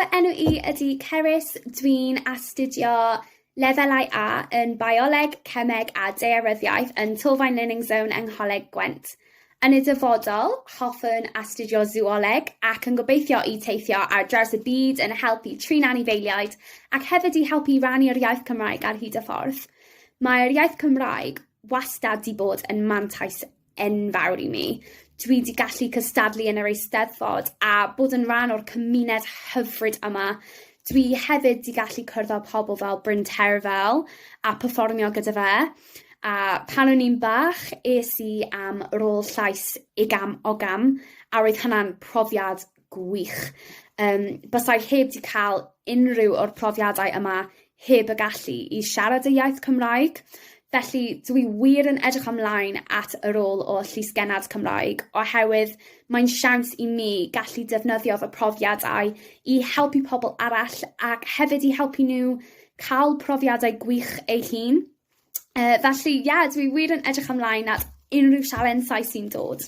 fy enw I ydy Cerys. Dwi'n astudio lefelau A yn bioleg, cemeg a daearyddiaeth yn Tylfaen Learning Zone yng Ngholeg Gwent. Yn y dyfodol, hoffwn astudio zooleg ac yn gobeithio i teithio ar draws y byd yn helpu trin anifeiliaid ac hefyd i helpu rannu'r iaith Cymraeg ar hyd y ffordd. Mae'r iaith Cymraeg wastad di bod yn mantais enfawr i mi. Dwi wedi gallu cystadlu yn yr Eisteddfod a bod yn rhan o'r cymuned hyfryd yma. Dwi hefyd wedi gallu cwrdd â pobl fel Bryn Terfel a perfformio gyda fe. A pan o'n i'n bach, es I am rôl llais i gam o gam, a roedd hynna'n profiad gwych. Bysai heb di cael unrhyw o'r profiadau yma heb y gallu i siarad y iaith Cymraeg. Felly, dwi wir yn edrych ymlaen at y rôl o Llysgenhadon Cymraeg, oherwydd mae'n siawns i mi gallu defnyddio fy profiadau i helpu pobl arall ac hefyd i helpu nhw cael profiadau gwych eu hun. Felly, dwi wir yn edrych ymlaen at unrhyw sialensau sy'n dod.